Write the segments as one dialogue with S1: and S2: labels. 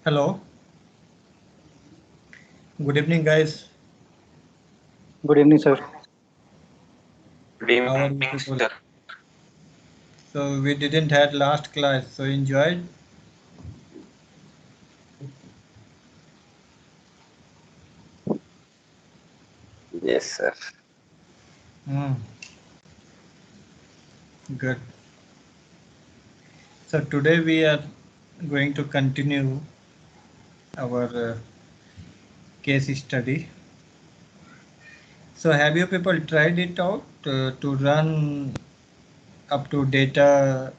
S1: Hello. Good evening, guys.
S2: Good evening, sir.
S3: Good
S1: How are
S3: evening,
S1: you
S3: sir.
S1: people? So we didn't had last class, so enjoyed.
S3: Yes, sir.
S1: Hmm, good. So today we are going to continue our case study. So have you people tried it out to run up to data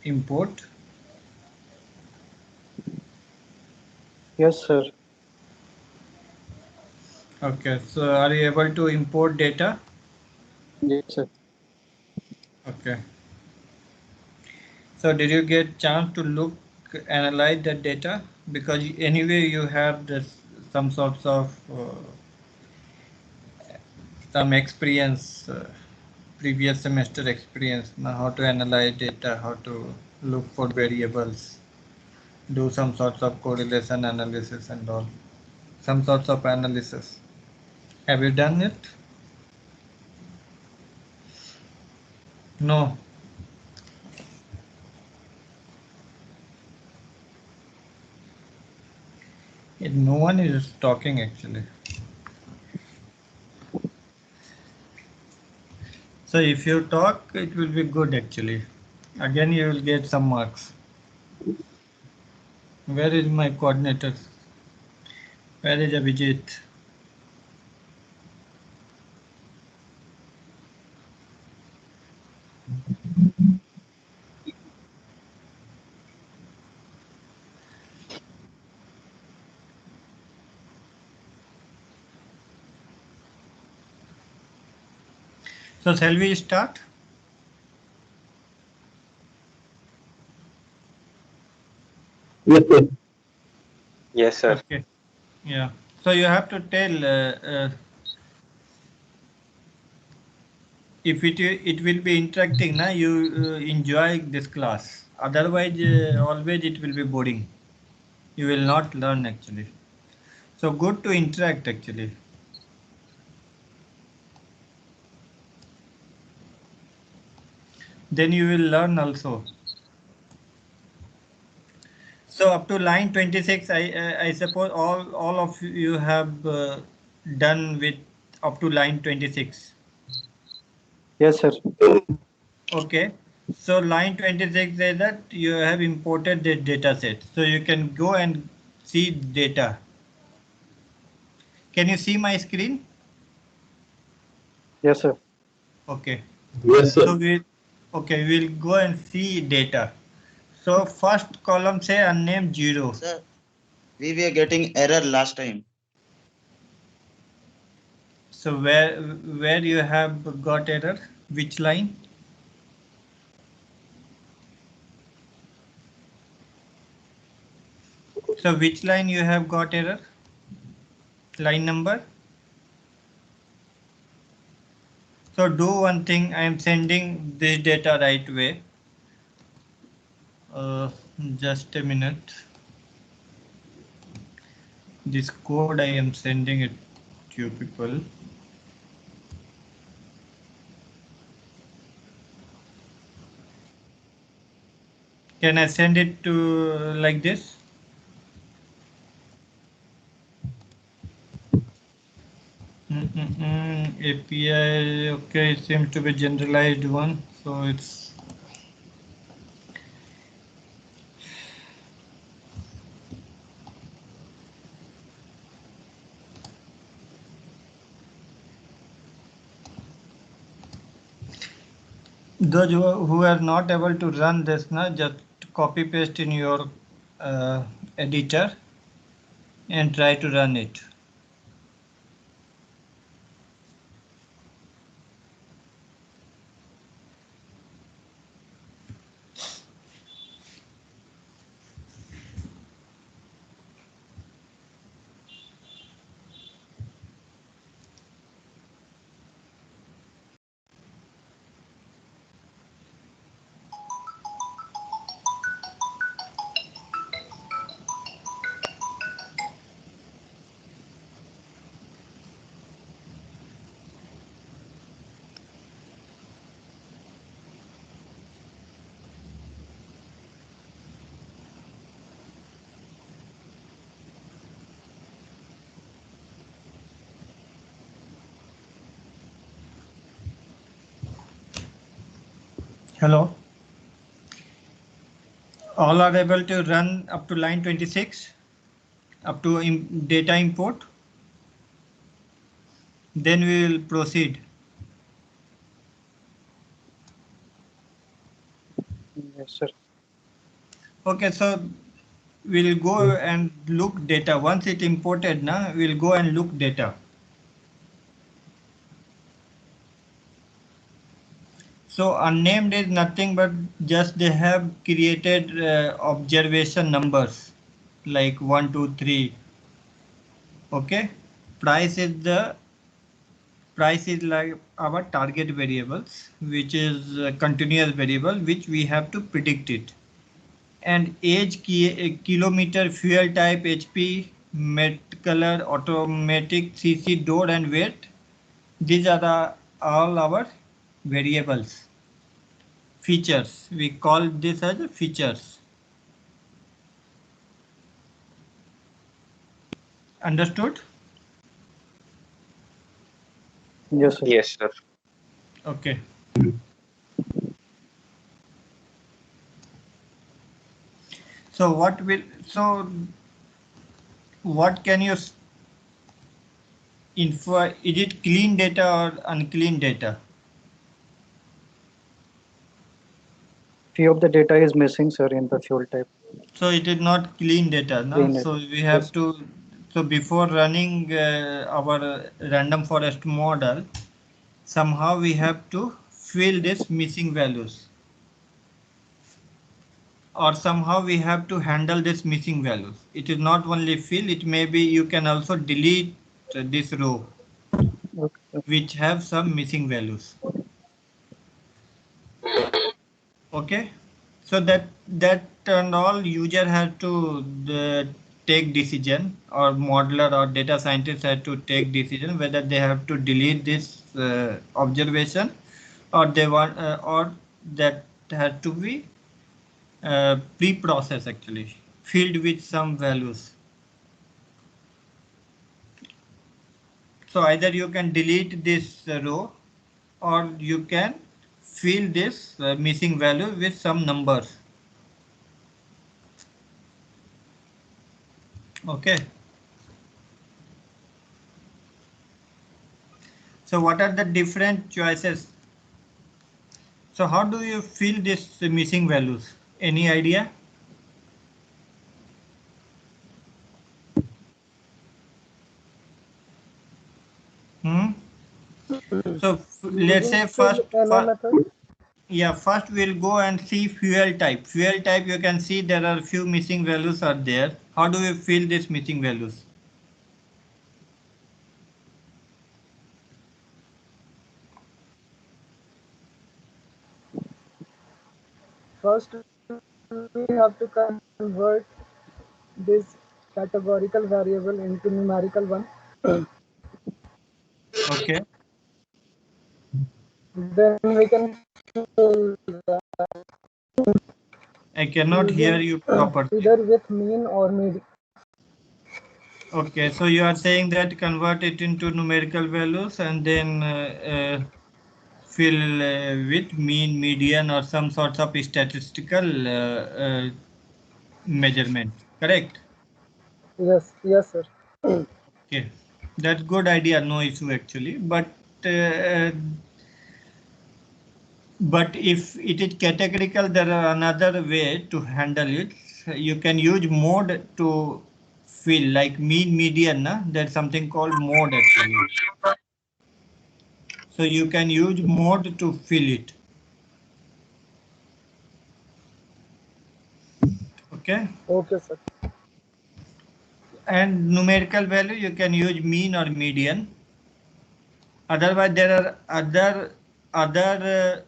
S1: import?
S2: Yes, sir.
S1: Okay. So are you able to import data?
S2: Yes, sir.
S1: Okay. So did you get chance to look, analyze that data? Because anyway you have this some sorts of some experience, previous semester experience, now how to analyze data, how to look for variables, do some sorts of correlation analysis and all, some sorts of analysis. Have you done it? No. No one is talking actually. So if you talk, it will be good actually. Again, you will get some marks. Where is my coordinator? Where is Abhijit? So shall we start?
S2: Yes, sir.
S3: Yes, sir.
S1: Okay. Yeah. So you have to tell if it will be interacting, na you enjoy this class. Otherwise, always it will be boring. You will not learn actually. So good to interact actually. Then you will learn also. So up to line 26, I suppose all of you have done with up to line 26.
S2: Yes, sir.
S1: Okay. So line 26 says that you have imported the data set. So you can go and see data. Can you see my screen?
S2: Yes, sir.
S1: Okay.
S2: Yes,
S1: So
S2: sir.
S1: we'll go and see data. So first column say unnamed 0.
S4: Sir, we were getting error last time.
S1: So where you have got error? Which line? So which line you have got error? Line number? So do one thing, I am sending this data right away. Just a minute. This code I am sending it to you people. Can I send it to like this? API, okay, it seems to be generalized one, so it's those who are not able to run this now, just copy paste in your editor and try to run it. Hello. All are able to run up to line 26, up to data import. Then we will proceed.
S2: Yes, sir.
S1: Okay, so we'll go and look data. Once it imported, now we'll go and look data. So unnamed is nothing but just they have created observation numbers like 1, 2, 3. Okay, price is like our target variables, which is a continuous variable which we have to predict it. And age, kilometer, fuel type, HP, met color, automatic, CC, door and weight. These are all our variables. Features, we call this as features. Understood?
S2: Yes, sir.
S3: Yes, sir.
S1: Okay. So what can you infer? Is it clean data or unclean data?
S2: Few of the data is missing, sir, in the fuel type.
S1: So it is not clean data, no?
S2: Clean
S1: So
S2: data.
S1: we have
S2: Yes.
S1: to, so before running our random forest model, somehow we have to fill this missing values. Or somehow we have to handle this missing values. It is not only fill, it may be you can also delete this row
S2: Okay.
S1: which have some missing values. Okay, so that and all user has to take decision, or modeler or data scientist has to take decision whether they have to delete this observation, or they want or that has to be pre-processed, actually filled with some values. So either you can delete this row, or you can fill this missing value with some numbers. Okay. So what are the different choices? So how do you fill this missing values? Any idea? So let's say first, yeah, first we'll go and see fuel type. Fuel type, you can see there are few missing values are there. How do we fill these missing values?
S5: First, we have to convert this categorical variable into numerical one.
S1: Okay.
S5: Then we can
S1: I cannot hear
S5: using
S1: you properly.
S5: either with mean or median.
S1: Okay, so you are saying that convert it into numerical values and then fill with mean, median, or some sorts of statistical measurement, correct?
S5: Yes, yes, sir.
S1: Okay, that's good idea, no issue actually, uh, but if it is categorical, there are another way to handle it. You can use mode to fill, like mean, median, there's something called mode actually. So you can use mode to fill it. Okay.
S5: Okay, sir.
S1: And numerical value, you can use mean or median. Otherwise, there are other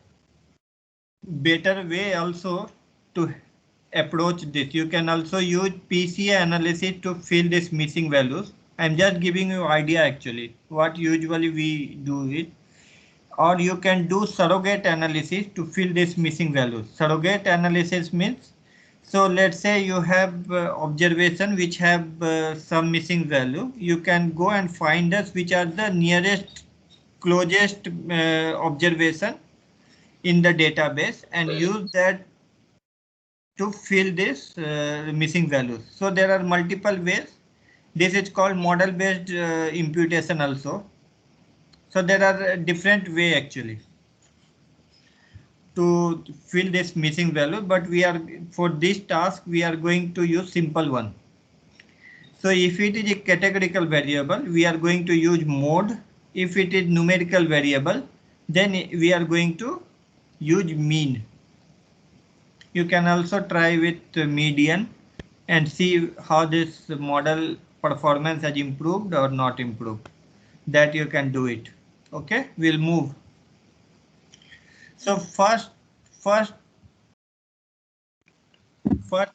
S1: better way also to approach this. You can also use PCA analysis to fill these missing values. I'm just giving you idea actually what usually we do it. Or you can do surrogate analysis to fill this missing values. Surrogate analysis means, so let's say you have observation which have some missing value. You can go and find us which are the nearest closest observation in the database and use that to fill this missing values. So there are multiple ways. This is called model based imputation also. So there are different way actually to fill this missing value, but we are for this task we are going to use simple one. So if it is a categorical variable, we are going to use mode. If it is numerical variable, then we are going to use mean. You can also try with median and see how this model performance has improved or not improved. That you can do it. Okay, we'll move. So first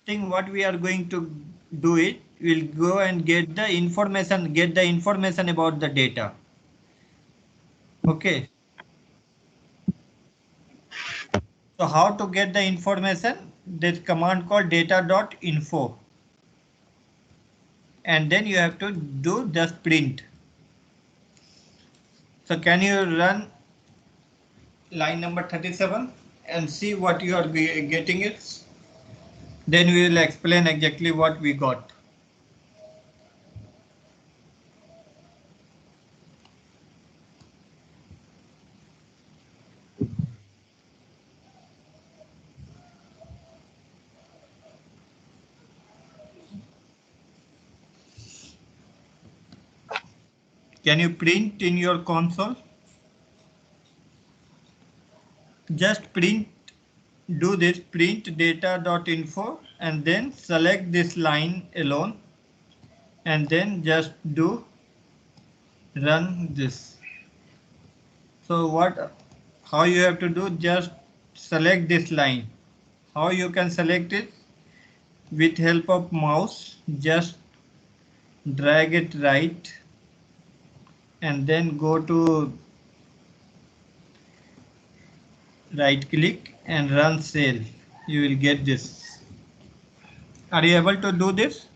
S1: thing what we are going to do it, we'll go and get the information about the data. Okay. So how to get the information? This command called data.info. And then you have to do just print. So can you run line number 37 and see what you are getting it? Then we will explain exactly what we got. Can you print in your console? Just print, do this print data.info and then select this line alone and then just do run this. So how you have to do, just select this line. How you can select it? With help of mouse, just drag it right and then go to right click and run cell. You will get this. Are you able to do this?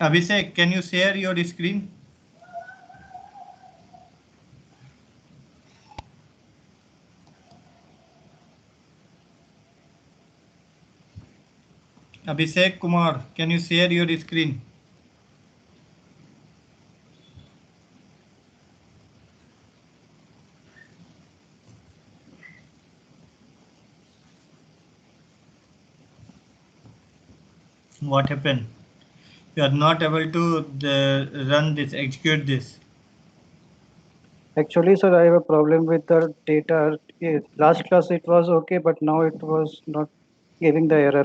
S1: Abhishek, can you share your screen? Abhishek Kumar, can you share your screen? What happened? You are not able to run this, execute this.
S2: Actually, sir, I have a problem with the data. Last class it was okay, but now it was not giving the error.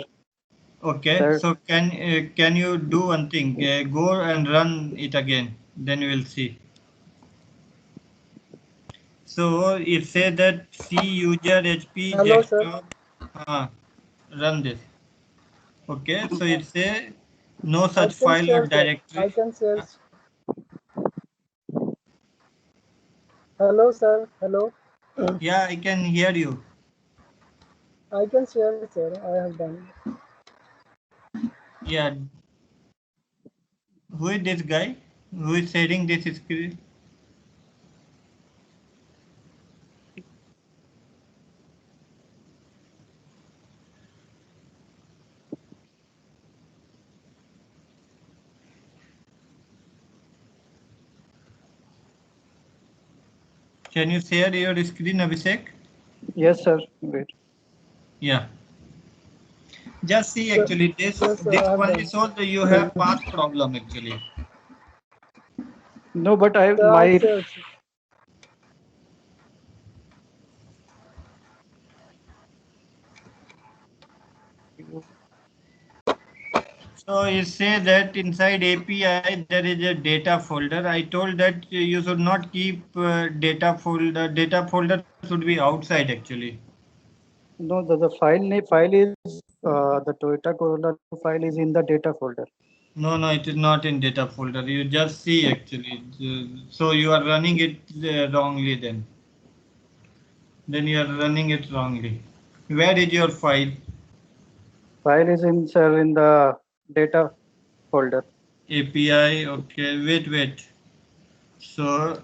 S1: Okay, so can you do one thing? Go and run it again. Then you will see. So it says that C user HP
S5: Hello, sir.
S1: desktop. Run this. Okay, so it says no
S5: I
S1: such
S5: can
S1: file or
S5: share, sir.
S1: directory.
S5: I can share. Hello, sir. Hello.
S1: Yeah, I can hear you.
S5: I can share, sir. I have done.
S1: Yeah. Who is this guy? Who is sharing this screen? Can you share your screen, Abhishek?
S2: Yes, sir. Wait.
S1: Yeah. Just see
S5: Sir,
S1: actually this
S5: yes, sir. I have
S1: only
S5: done.
S1: shows that you have path problem actually.
S2: No, but
S5: Sir, I have shared.
S1: So you say that inside API there is a data folder. I told that you should not keep data folder. Data folder should be outside actually.
S2: No, the file is the Toyota Corolla file is in the data folder.
S1: No, it is not in data folder. You just see actually. So you are running it wrongly then. Then you are running it wrongly. Where is your file?
S2: File is in, sir, in the data folder.
S1: API. Okay, wait. So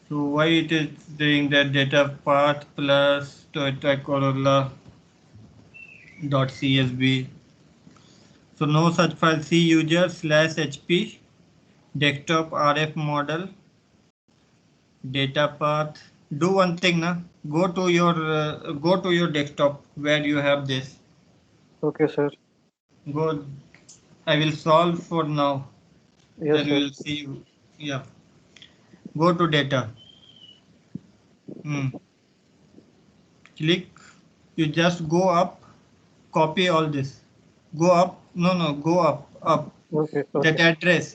S1: why it is saying that data path plus Toyota Corolla .csv? So no such file. C user slash HP desktop RF model data path. Do one thing, na. Go to your desktop where you have this.
S2: Okay, sir.
S1: Go. I will solve for now.
S2: Yes,
S1: Then
S2: sir.
S1: we will see. Yeah. Go to data. Click. You just go up. Copy all this. Go up. No. Go up. Up.
S2: Okay,
S1: That
S2: okay.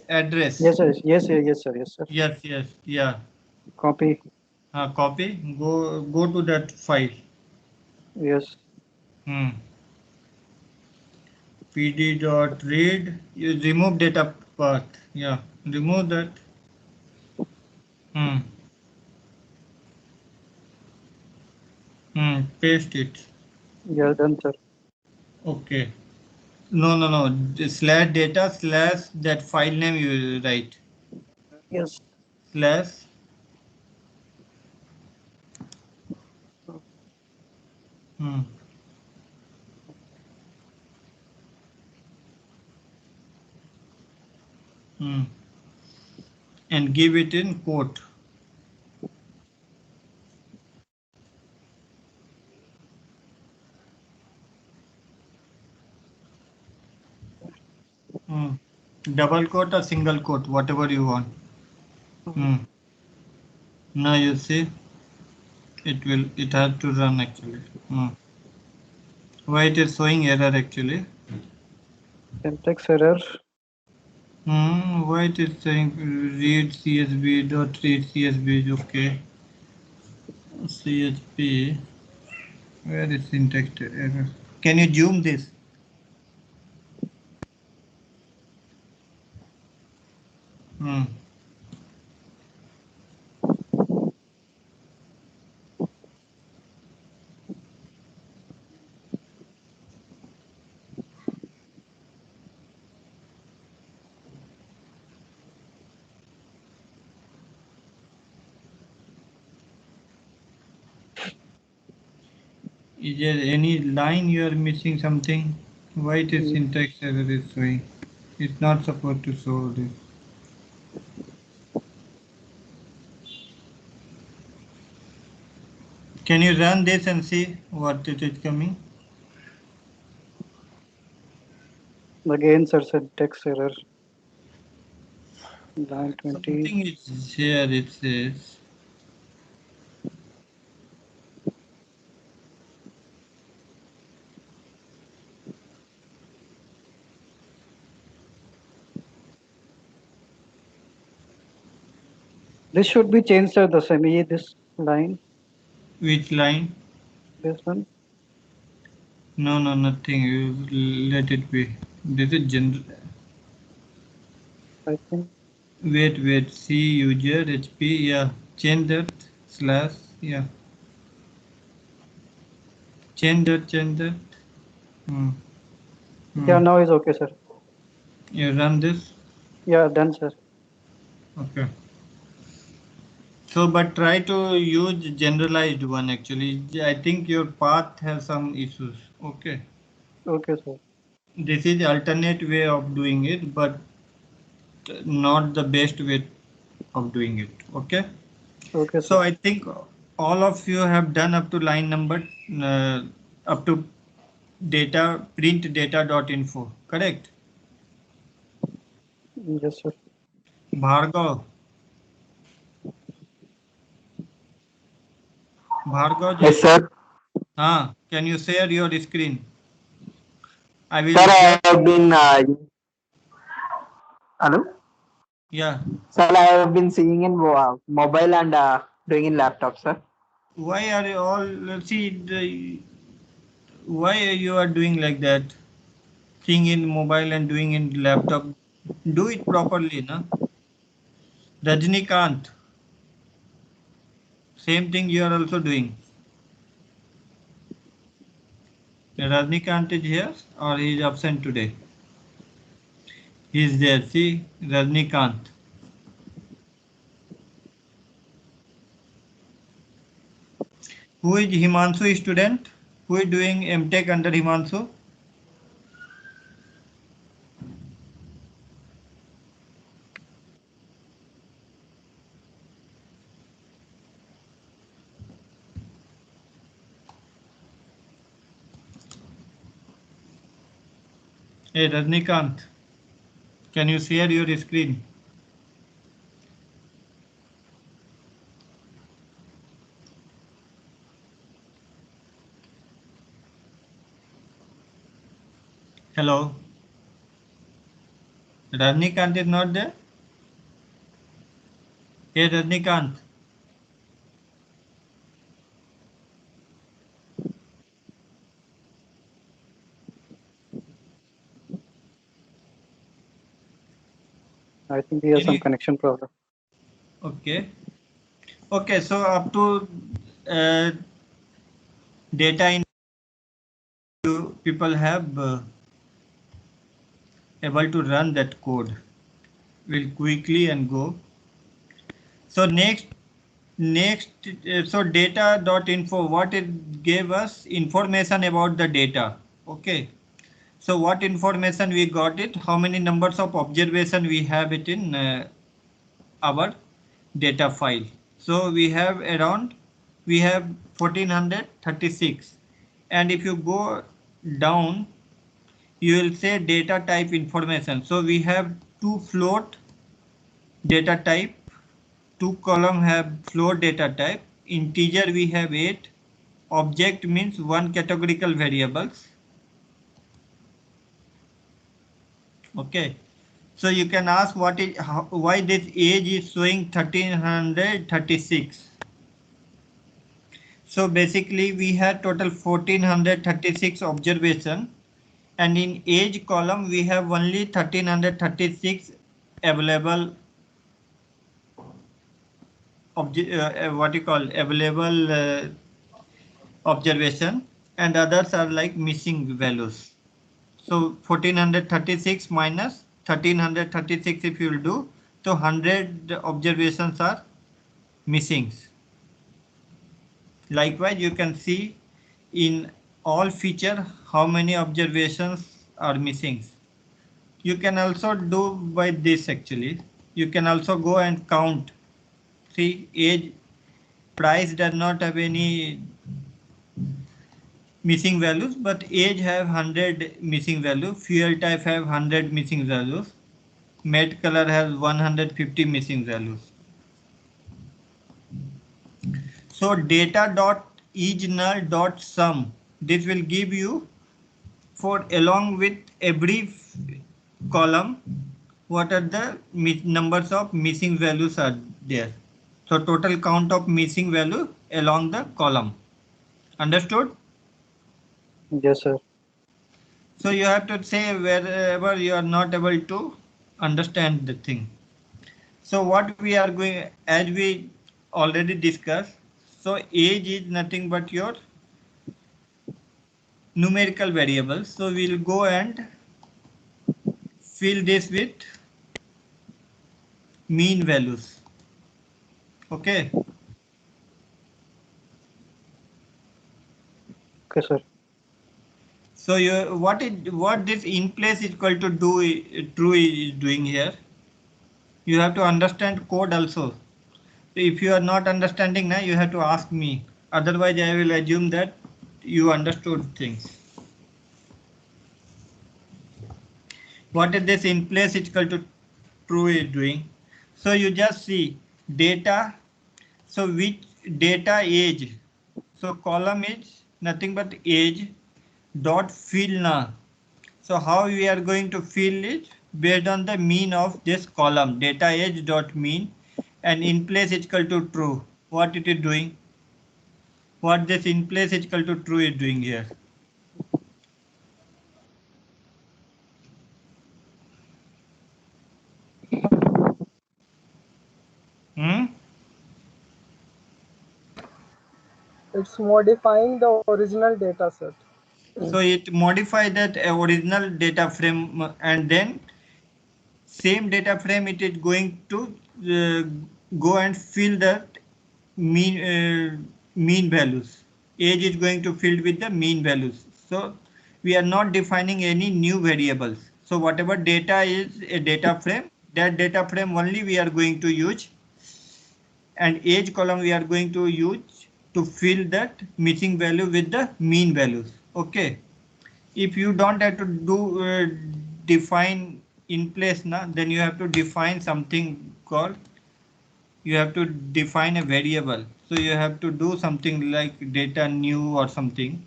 S1: address.
S2: Yes, sir. Yes, sir. Yes, sir.
S1: Yes. Yeah.
S2: Copy.
S1: Copy. Go to that file.
S2: Yes.
S1: pd.read. You remove data path. Yeah. Remove that. Paste it.
S2: Yeah, done, sir.
S1: Okay. No. Slash data slash that file name you write.
S2: Yes.
S1: Slash. And give it in quote. Double quote or single quote, whatever you want. Now you see it has to run actually. Why it is showing error actually?
S2: Syntax error.
S1: Why it is saying read csv dot read csv? Okay. CSV. Where is syntax error? Can you zoom this? Is there any line you are missing something? Why it is syntax error is showing? It's not supposed to show this. Can you run this and see what it is coming?
S2: Again, sir, syntax error. Line 20.
S1: Something is here, it says.
S2: This should be changed, sir, the semi, this line.
S1: Which line?
S2: This one.
S1: No, nothing. You let it be. This is general.
S2: I think.
S1: Wait. C user HP. Yeah. Change that slash. Yeah. Change that.
S2: Yeah, now is okay, sir.
S1: You run this.
S2: Yeah, done, sir.
S1: Okay. So, but try to use generalized one actually. I think your path has some issues. Okay.
S2: Okay, sir.
S1: This is alternate way of doing it, but not the best way of doing it. Okay.
S2: Okay,
S1: So
S2: sir.
S1: I think all of you have done up to line number up to data print data.info. Correct.
S2: Yes, sir.
S1: Bhargav.
S3: Yes, sir.
S1: Can you share your screen? I will
S3: Sir, I
S1: just.
S3: have been. Hello.
S1: Yeah.
S3: Sir, I have been seeing in mobile and doing in laptop, sir.
S1: Why are you all why you are doing like that? Seeing in mobile and doing in laptop. Do it properly, na? Rajnikant. Same thing you are also doing. Rajnikant is here or he is absent today? He is there. See, Rajnikant. Who is Himanshu student? Who is doing MTech under Himanshu? Hey Rajnikant, can you share your screen? Hello. Rajnikant is not there? Hey Rajnikant.
S2: I think he has
S1: Can
S2: some
S1: you?
S2: connection problem.
S1: Okay. Okay, so up to data in people have able to run that code. We'll quickly and go. So next, so data.info, what it gave us information about the data. Okay. So what information we got it? How many numbers of observation we have it in our data file? So we have 1436, and if you go down, you will say data type information. So we have two float data type, two column have float data type, integer we have 8, object means one categorical variables. Okay, so you can ask why this age is showing 1336. So basically we had total 1436 observation, and in age column we have only 1336 available what you call available observation, and others are like missing values. So 1436 minus 1336 if you will do, so 100 observations are missing. Likewise, you can see in all feature how many observations are missing. You can also do by this actually. You can also go and count. See, age, price does not have any missing values, but age have 100 missing value, fuel type have 100 missing values, matte color has 150 missing values. So data.isNull.sum, this will give you for along with every column what are the numbers of missing values are there. So total count of missing value along the column. Understood?
S2: Yes, sir.
S1: So you have to say wherever you are not able to understand the thing. So what we are going, as we already discussed, so age is nothing but your numerical variable. So we'll go and fill this with mean values. Okay.
S2: Okay, sir.
S1: So what this in place is equal to do true is doing here. You have to understand code also. If you are not understanding now, you have to ask me. Otherwise, I will assume that you understood things. What is this in place is equal to true is doing? So you just see data. So which data age? So column is nothing but age dot fill now. So how we are going to fill it based on the mean of this column data age dot mean, and in place is equal to true. What it is doing? What this in place is equal to true is doing here?
S5: It's modifying the original data set.
S1: So it modify that original data frame, and then same data frame it is going to go and fill that mean values. Age is going to fill with the mean values. So we are not defining any new variables. So whatever data is a data frame, that data frame only we are going to use, and age column we are going to use to fill that missing value with the mean values. Okay. If you don't have to do define in place now, then you have to define something called, you have to define a variable. So you have to do something like data new or something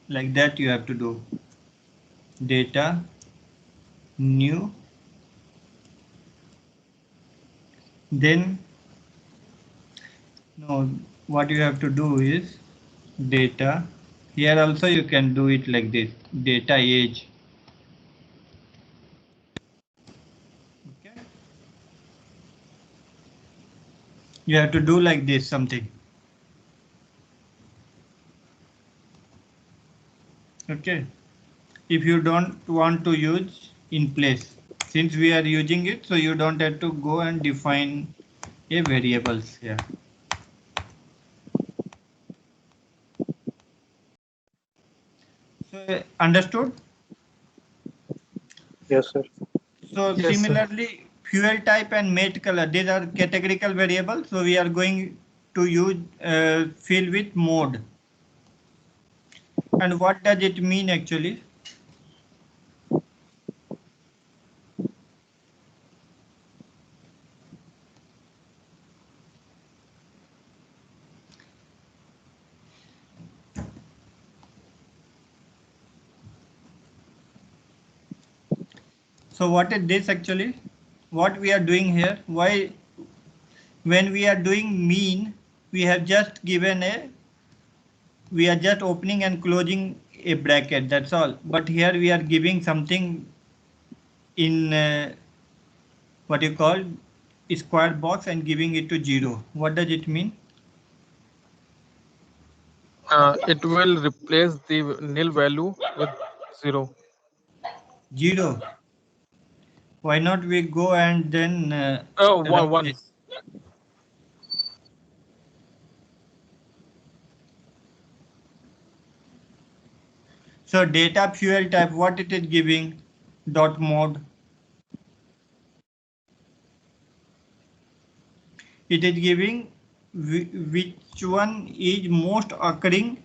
S1: like that. You have to do data new, then no, what you have to do is data. Here also you can do it like this, data age. Okay. You have to do like this something. Okay. If you don't want to use in place, since we are using it, so you don't have to go and define a variables here. So understood?
S2: Yes, sir.
S1: So
S6: Yes, sir.
S1: similarly, fuel type and mate color, these are categorical variables. So we are going to use fill with mode. And what does it mean actually? So what is this actually? What we are doing here? Why, when we are doing mean, we have just given a, we are just opening and closing a bracket, that's all. But here we are giving something in what you call a square box and giving it to 0. What does it mean?
S6: It will replace the nil value with 0.
S1: 0. Why not we go and then
S6: One.
S1: run this? So data fuel type, what it is giving? Dot mode. It is giving which one is most occurring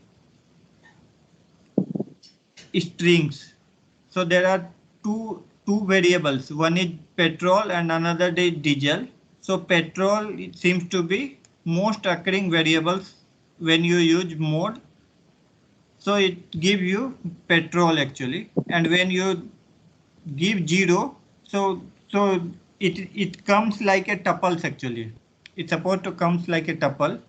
S1: strings. So there are two variables. One is petrol and another is diesel. So petrol, it seems to be most occurring variables when you use mode. So it gives you petrol actually, and when you give 0, so it comes like a tuples actually. It's supposed to comes like a tuple.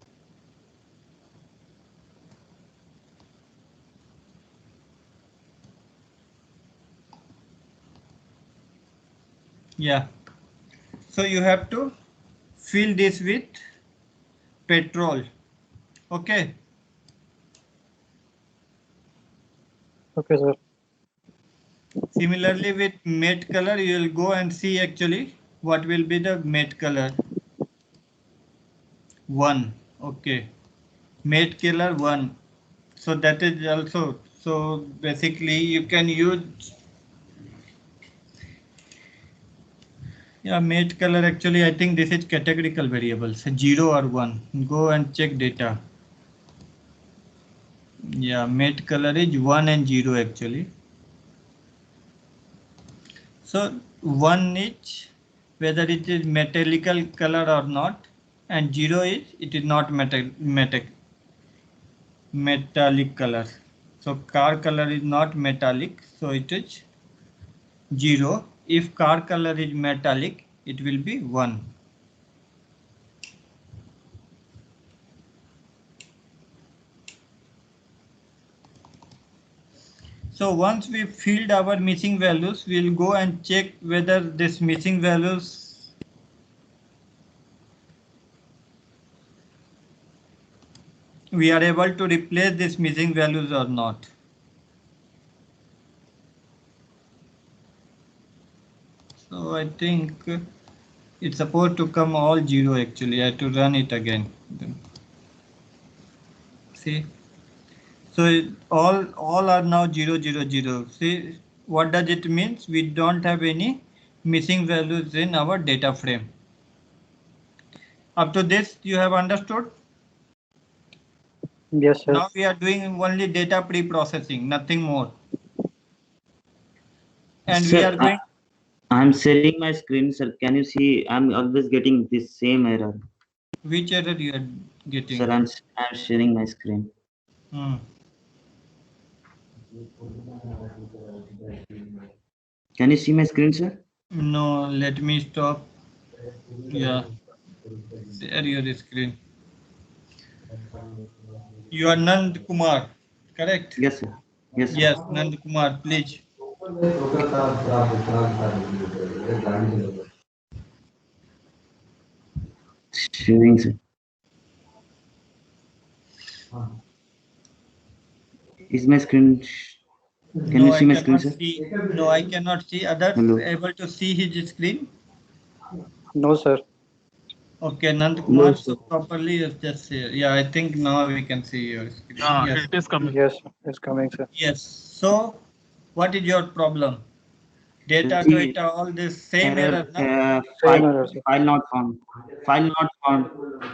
S1: Yeah. So you have to fill this with petrol. Okay.
S2: Okay, sir.
S1: Similarly with matte color, you will go and see actually what will be the matte color. 1. Okay. Matte color 1. So that is also, so basically you can use, yeah, matte color actually I think this is categorical variables, 0 or 1. Go and check data. Yeah, matte color is 1 and 0 actually. So 1 is whether it is metallical color or not, and 0 is it is not metallic color. So car color is not metallic, so it is 0. If car color is metallic, it will be 1. So once we filled our missing values, we'll go and check whether this missing values we are able to replace these missing values or not. So I think it's supposed to come all 0 actually. I have to run it again. See, so all are now 0 0 0. See, what does it mean? We don't have any missing values in our data frame. Up to this you have understood?
S2: Yes, sir.
S1: Now we are doing only data pre-processing, nothing more. And we
S7: Sir,
S1: are going.
S7: I'm sharing my screen, sir. Can you see? I'm always getting this same error.
S1: Which error you are getting?
S7: Sir, I'm sharing my screen. Can you see my screen, sir?
S1: No, let me stop. Yeah, share your screen. You are Nand Kumar, correct?
S7: Yes, sir. Yes, sir.
S1: Yes, Nand Kumar, please.
S7: Sharing, sir. Is my screen? Can
S1: No,
S7: you
S1: I
S7: see my screen,
S1: cannot
S7: sir?
S1: see. No, I cannot see. Others
S7: Hello.
S1: able to see his screen?
S2: No, sir.
S1: Okay, Nand
S7: No,
S1: Kumar,
S7: sir.
S1: so properly just say. Yeah, I think now we can see your screen. Yes.
S6: It is coming.
S2: Yes, it's coming, sir.
S1: Yes. So, what is your problem? Data,
S7: See,
S1: data, all this same
S7: error.
S1: error, no?
S2: Same error, sir.
S7: File not found. File not found.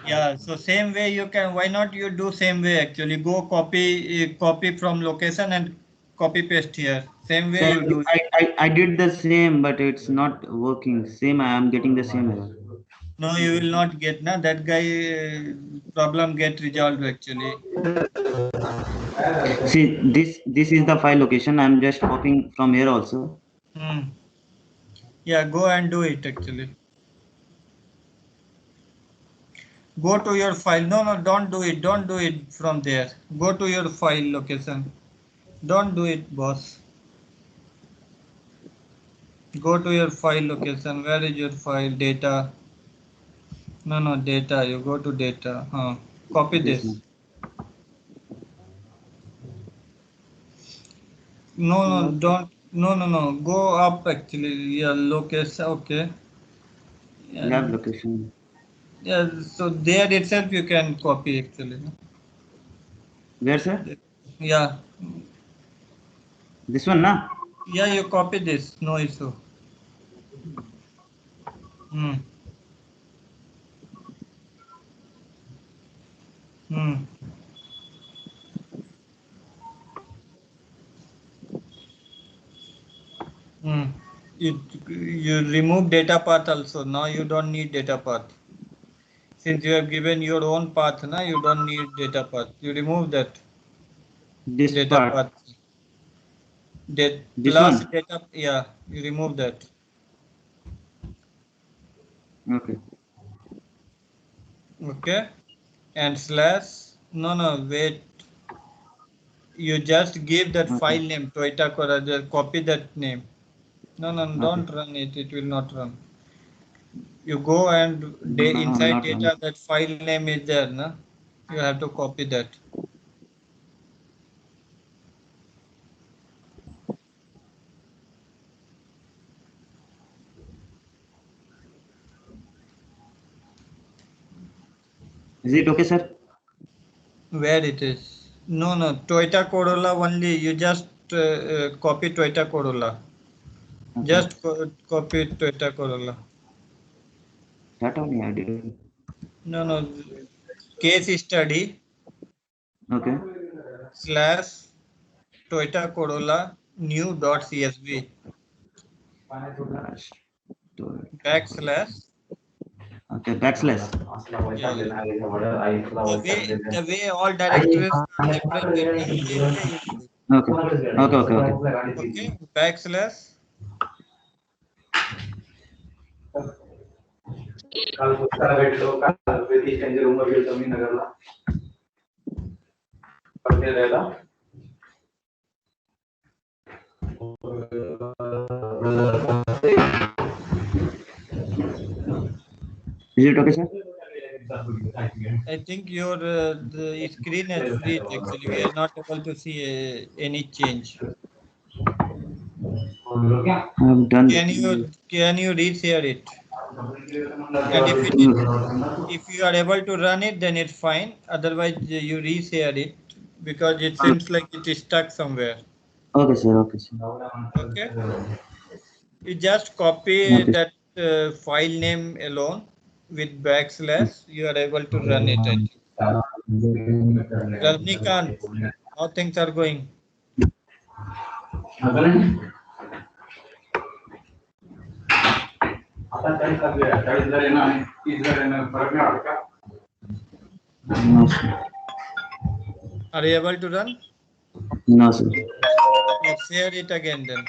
S1: Yeah, so same way you can, why not you do same way actually, go copy from location and copy paste here, same way
S7: Sir,
S1: you do.
S7: I did the same, but it's not working. Same, I am getting the same error.
S1: No, you will not get, na, that guy problem get resolved actually.
S7: See, this is the file location. I'm just copying from here also.
S1: Yeah, go and do it actually. Go to your file. No, don't do it from there. Go to your file location. Don't do it, boss. Go to your file location. Where is your file? Data. No, data. You go to data. Copy
S7: This
S1: this.
S7: one.
S1: No,
S2: No, sir.
S1: don't. No. Go up actually. Yeah, location. Okay.
S7: Lab
S1: And
S7: location.
S1: yeah, so there itself you can copy actually. No?
S7: Where, sir?
S1: Yeah.
S7: This one, na?
S1: Yeah, you copy this. No issue. Hmm. Hmm. Hmm. You remove data path also. Now you don't need data path. Since you have given your own path, now you don't need data path. You remove that
S7: This
S1: data
S7: part.
S1: path.
S7: This
S1: Plus
S7: one.
S1: data, yeah, you remove that.
S7: Okay.
S1: Okay. And slash, no, wait. You just give that
S7: Okay.
S1: file name, Toyota Cora, just copy that name. No,
S7: Okay.
S1: don't run it. It will not run. You go and
S7: No,
S1: inside
S7: not one.
S1: data, that file name is there, na? You have to copy that.
S7: Is it okay, sir?
S1: Where it is? No, Toyota Corolla only. You just copy Toyota Corolla.
S7: Okay.
S1: Just copy Toyota Corolla.
S7: That only I did.
S1: No. Case study
S7: Okay.
S1: / Toyota Corolla new.csv
S7: Slash.
S1: /
S7: Okay. Backslash.
S1: yeah. The way all directories are represented, same way you do it.
S7: Okay. Okay.
S1: Okay, /
S8: काल पुस्तकाला भेटलो काल वेदी त्यांच्या रूमवर गेलो मी नगरला फिरायला
S7: Is it okay, sir?
S1: I think your the screen has freezed. Actually, we are not able to see any change.
S7: I've done.
S1: Can you reshare it? And if you are able to run it, then it's fine. Otherwise, you reshare it because it seems like it is stuck somewhere.
S7: Okay, sir. Okay, sir.
S1: Okay. You just copy
S7: Okay.
S1: that file name alone with backslash. You are able to run it. I think. Rajnikant, how things are going?
S7: No, sir.
S1: Are you able to run?
S7: No, sir.
S1: Let's share it again then.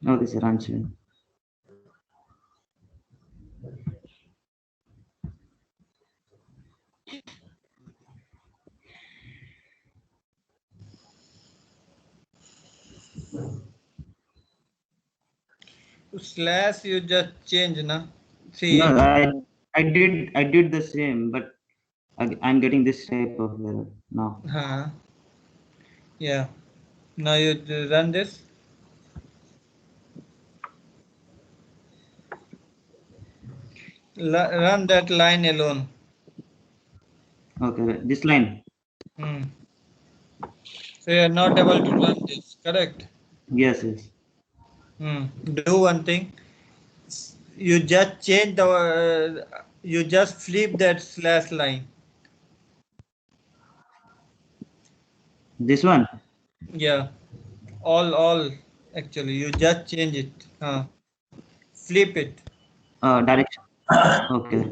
S7: Okay, sir. I'm sure.
S1: Slash you just change, na? See.
S7: No, I did the same, but I'm getting this type of error now.
S1: Yeah. Now you run this. Run that line alone.
S7: Okay, this line.
S1: So you are not able to run this, correct?
S7: Yes, yes.
S1: Do one thing. You just change the. You just flip that slash line.
S7: This one.
S1: Yeah. All. Actually, you just change it. Flip it.
S7: Direction. Okay.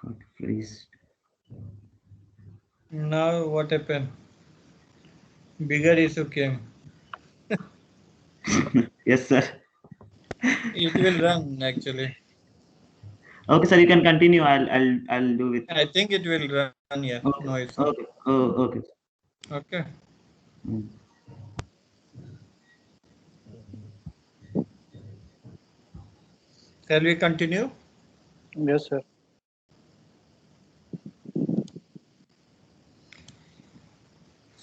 S7: Got freeze.
S1: Now what happened? Bigger issue came.
S7: Yes, sir.
S1: It will run actually.
S7: Okay, sir. You can continue. I'll do it.
S1: I think it will run. Yeah.
S7: Okay.
S1: No issue.
S7: Okay. Oh, okay.
S1: Okay. Shall we continue?
S2: Yes, sir.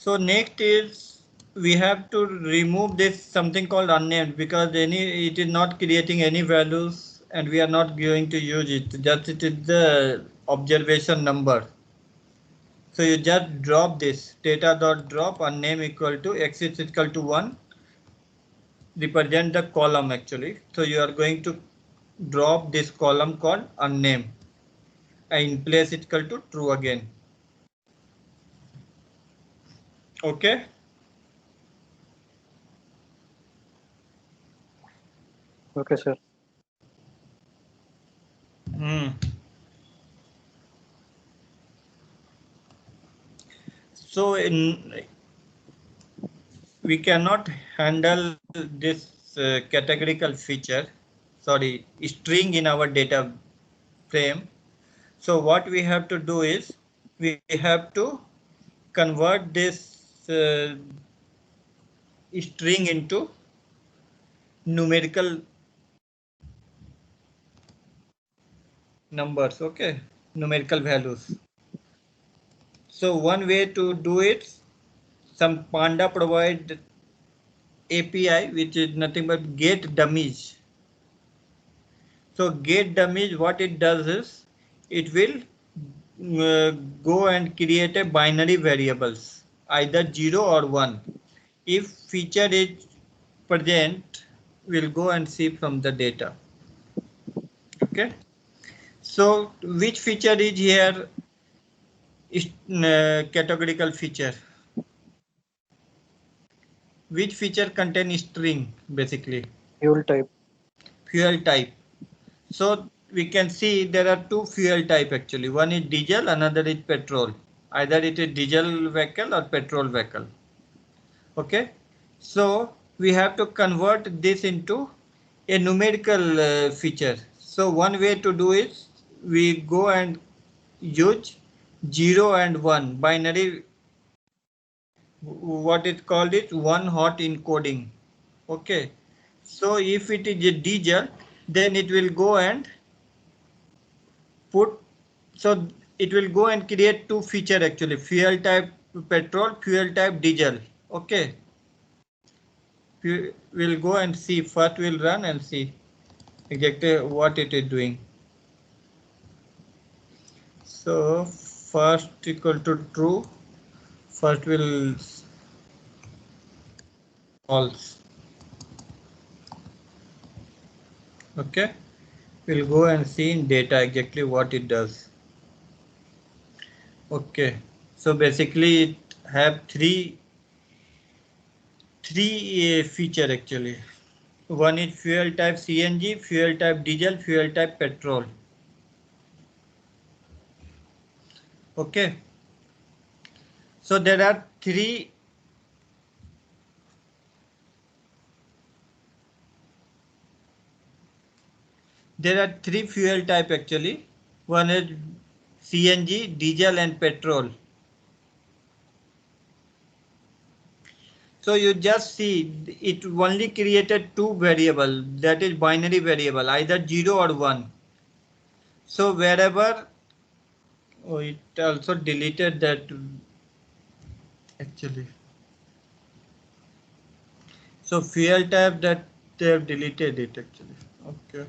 S1: So next is we have to remove this something called unnamed because it is not creating any values and we are not going to use it. Just it is the observation number. So you just drop this data.drop unnamed equal to x is equal to 1 represent the column actually. So you are going to drop this column called unnamed and place it equal to true again. Okay.
S2: Okay, sir.
S1: So we cannot handle this categorical feature, sorry, string in our data frame. So what we have to do is we have to convert this string into numerical numbers, okay, numerical values. So one way to do it, some Panda provide API which is nothing but get dummies. So get dummies, what it does is it will go and create a binary variables either 0 or 1. If feature is present, we'll go and see from the data. Okay. So which feature is here? Is categorical feature. Which feature contain string basically?
S2: Fuel type.
S1: Fuel type. So we can see there are two fuel type actually. One is diesel, another is petrol. Either it is diesel vehicle or petrol vehicle. Okay. So we have to convert this into a numerical feature. So one way to do is we go and use 0 and 1 binary, what it called it, one hot encoding. Okay. So if it is a diesel, then it will go and put, so it will go and create two feature actually, fuel type petrol, fuel type diesel. Okay. We'll go and see, first we'll run and see exactly what it is doing. So first equal to true, first will false. Okay, we'll go and see in data exactly what it does. Okay, so basically it have three feature actually. One is fuel type CNG, fuel type diesel, fuel type petrol. Okay, so there are three fuel type actually. One is CNG, diesel and petrol. So you just see it only created two variable, that is binary variable, either 0 or 1. So wherever, oh, it also deleted that actually. So fuel type, that they have deleted it actually. Okay.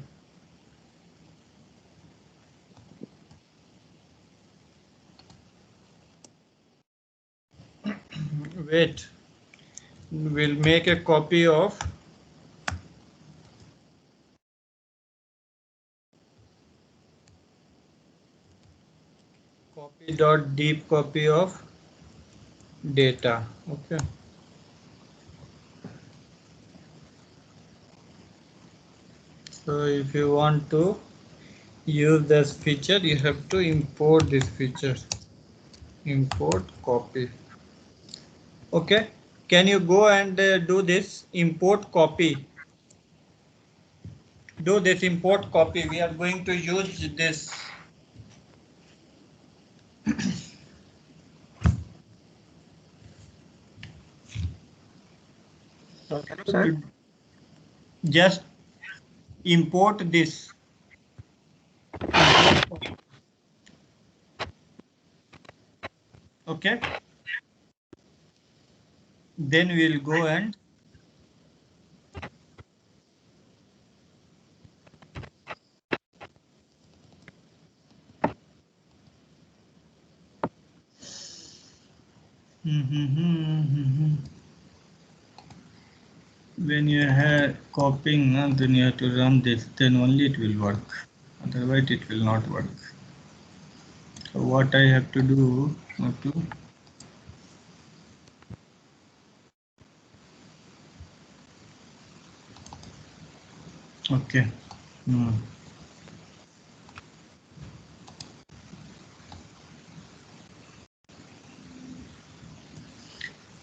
S1: Wait, we'll make a copy of copy dot deep copy of data. Okay. So if you want to use this feature, you have to import this feature. Import copy. Okay, can you go and do this import copy? Do this import copy. We are going to use this. Just import this. Okay. Then we'll go and when you have copying, then you have to run this, then only it will work. Otherwise it will not work. So what I have to do, okay.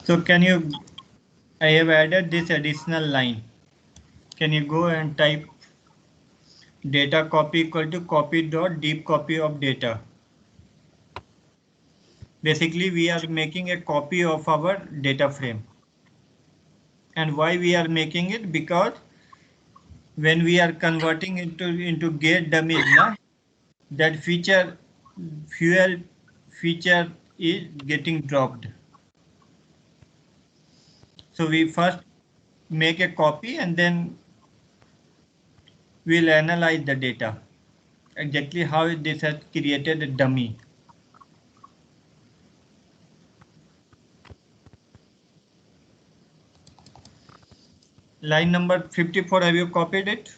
S1: So can you, I have added this additional line. Can you go and type data copy equal to copy dot deep copy of data? Basically, we are making a copy of our data frame. And why we are making it? Because when we are converting into get dummies, that feature, fuel feature is getting dropped. So we first make a copy and then we'll analyze the data. Exactly how this has created a dummy. Line number 54, have you copied it?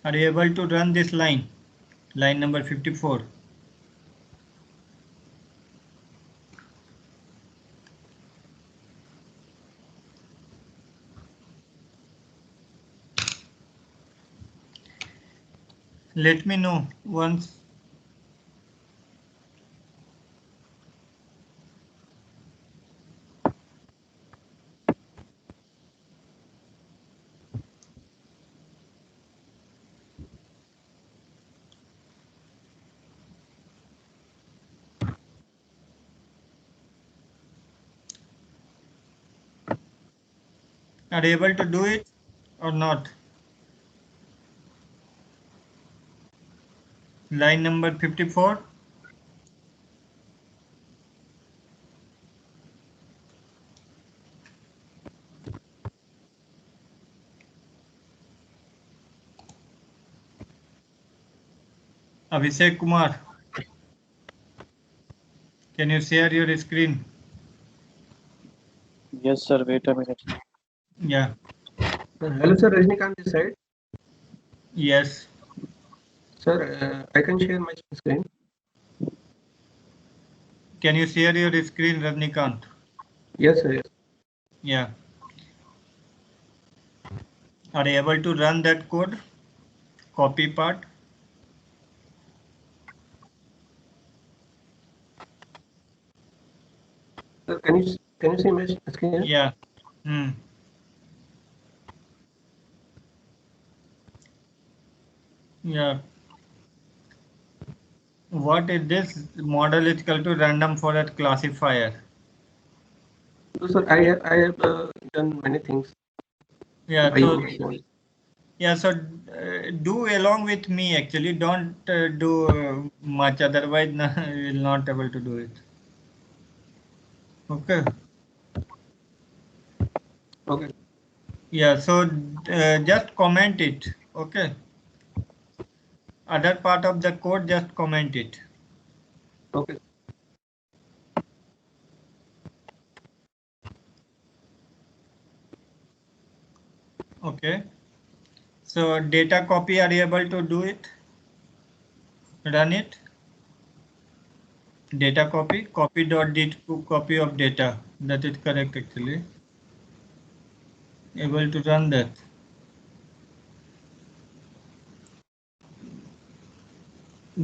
S1: Are you able to run this line? Line number 54. Let me know once. Are you able to do it or not? Line number 54. Abhishek Kumar, can you share your screen?
S2: Yes, sir. Wait a minute.
S1: Yeah.
S9: Hello, sir. Rajnikant this side.
S1: Yes.
S9: Sir, I can share my screen.
S1: Can you share your screen, Rajnikant?
S9: Yes, sir. Yes.
S1: Yeah. Are you able to run that code? Copy part?
S9: Sir, can you see my screen?
S1: Yeah. Yeah. What is this? Model is equal to random forest classifier.
S9: So, sir, I have done many things.
S1: Yeah.
S9: by
S1: So
S9: myself.
S1: yeah. So do along with me. Actually, don't do much. Otherwise, no, you will not able to do it. Okay.
S9: Okay.
S1: Yeah. So just comment it. Okay. Other part of the code, just comment it.
S9: Okay.
S1: Okay. So data copy, are you able to do it? Run it. Data copy, copy of data. That is correct actually. Able to run that.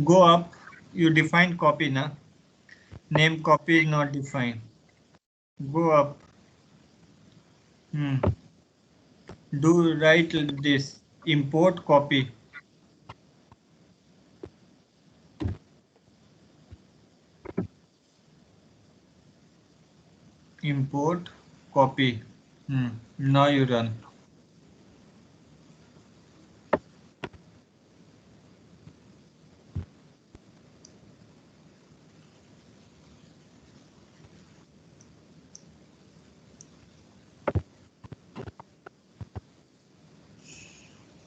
S1: Go up. You define copy now. Name copy is not defined. Go up. Do write this. Import copy. Import copy. Now you run.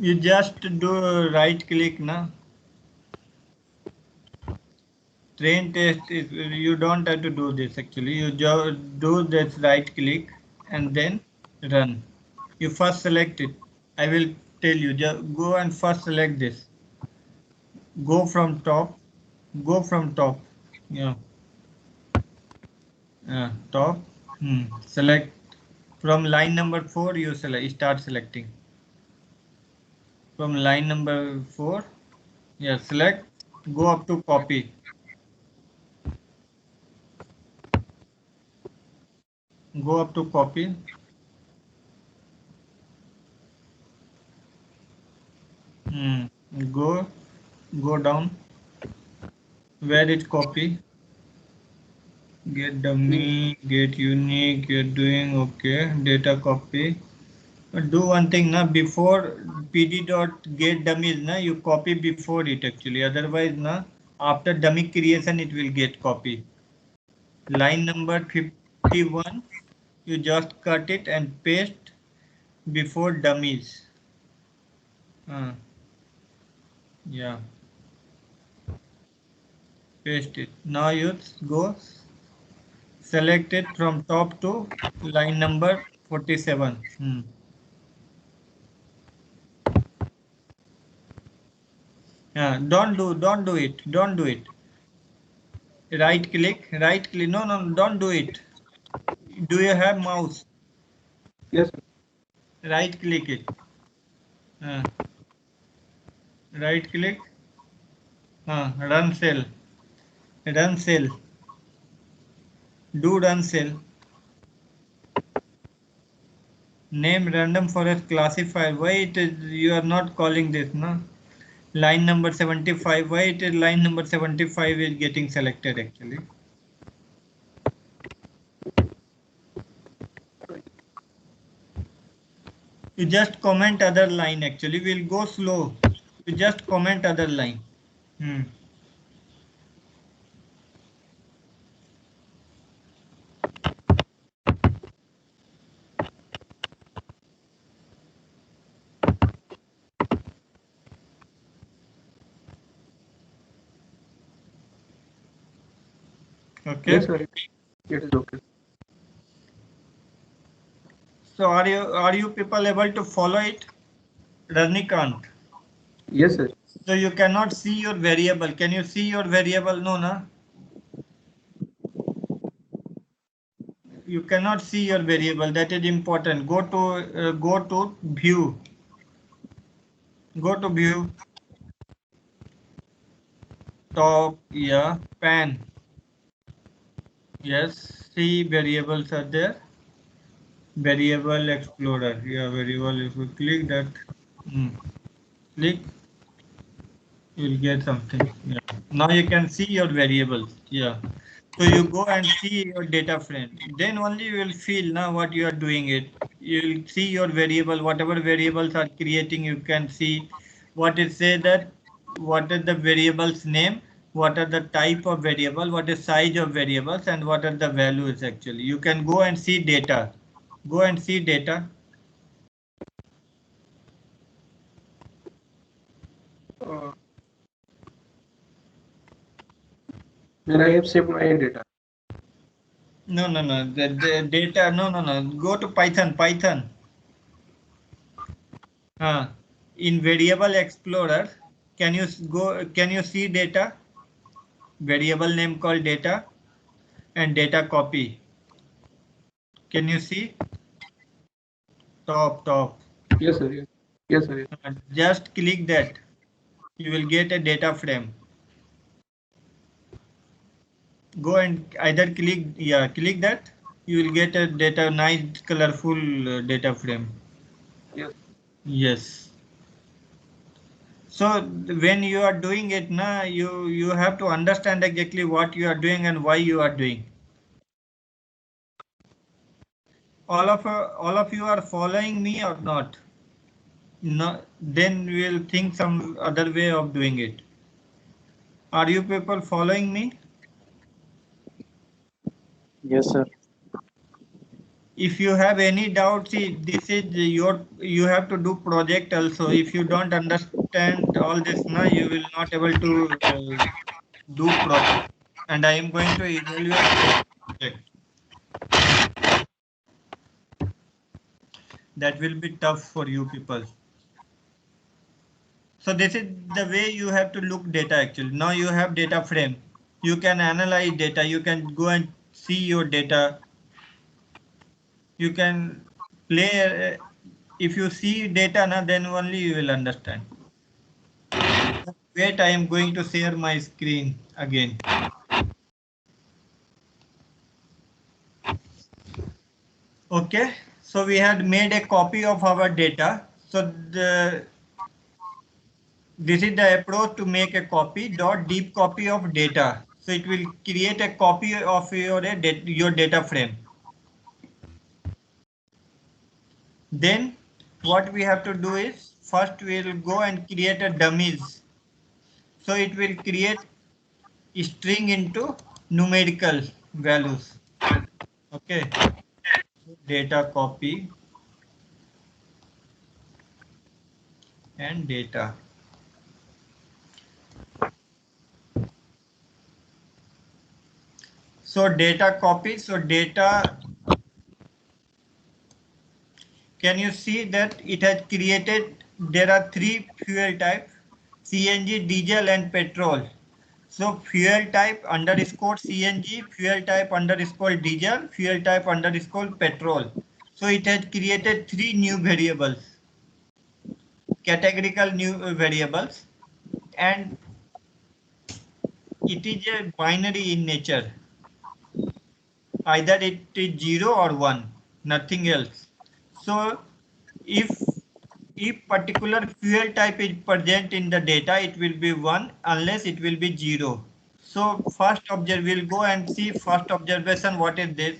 S1: You just do right click now. Train test is, you don't have to do this actually. You do this right click and then run. You first select it. I will tell you, just go and first select this. Go from top. Go from top. Yeah. Top. Select from line number 4. You start selecting. From line number 4. Yeah. Select. Go up to copy. Go up to copy. Go down. Where is copy? Get dummy, get unique, you're doing okay. Data copy. But do one thing now, before pd.get dummies, na, you copy before it actually. Otherwise, na, after dummy creation, it will get copy. Line number 51, you just cut it and paste before dummies. Yeah. Paste it. Now you go select it from top to line number 47. Don't do it. Right click. No, don't do it. Do you have mouse?
S9: Yes.
S1: Right click it. Right click. Run cell. Run cell. Do run cell. Name random forest classifier. Why it is you are not calling this, no? Line number 75. Why it is line number 75 is getting selected actually? You just comment other line actually. We'll go slow. You just comment other line. Okay.
S9: Yes, sir. It is okay.
S1: So are you people able to follow it? Rajnikant.
S9: Yes, sir.
S1: So you cannot see your variable. Can you see your variable? No, na? You cannot see your variable. That is important. Go to view. Go to view. Top, yeah, pan. Yes, see variables are there. Variable explorer. Yeah, variable. If you click that, click, you will get something. Yeah. Now you can see your variables. Yeah. So you go and see your data frame. Then only you will feel now what you are doing it. You will see your variable, whatever variables are creating. You can see what it say that what is the variable's name, what are the type of variable, what is size of variables, and what are the values actually. You can go and see data. Go and see data.
S9: When I have saved my data.
S1: No. The data. No. Go to Python. In variable explorer, can you go? Can you see data? Variable name called data and data copy. Can you see? Top.
S9: Yes, sir. Yes, sir.
S1: Just click that. You will get a data frame. Go and either click that. You will get a nice colorful data frame. Yes. So when you are doing it now, you have to understand exactly what you are doing and why you are doing. All of you are following me or not? No, then we'll think some other way of doing it. Are you people following me?
S2: Yes, sir.
S1: If you have any doubts, see, this is you have to do project also. If you don't understand all this now, you will not able to do project. And I am going to evaluate project. That will be tough for you people. So this is the way you have to look data actually. Now you have data frame. You can analyze data. You can go and see your data. You can play. If you see data now, then only you will understand. Wait, I am going to share my screen again. Okay, so we had made a copy of our data. So this is the approach to make a copy. Deep copy of data. So it will create a copy of your data frame. Then what we have to do is first we will go and create a dummies. So it will create a string into numerical values. Okay, data copy and data. So data copy. So data. Can you see that it has created? There are three fuel types: CNG, diesel, and petrol. So fuel type underscore CNG, fuel type underscore diesel, fuel type underscore petrol. So it has created three new variables, categorical new variables, and it is a binary in nature. Either it is 0 or 1, nothing else. So if particular fuel type is present in the data, it will be 1 unless it will be 0. So first we'll go and see first observation, what is this?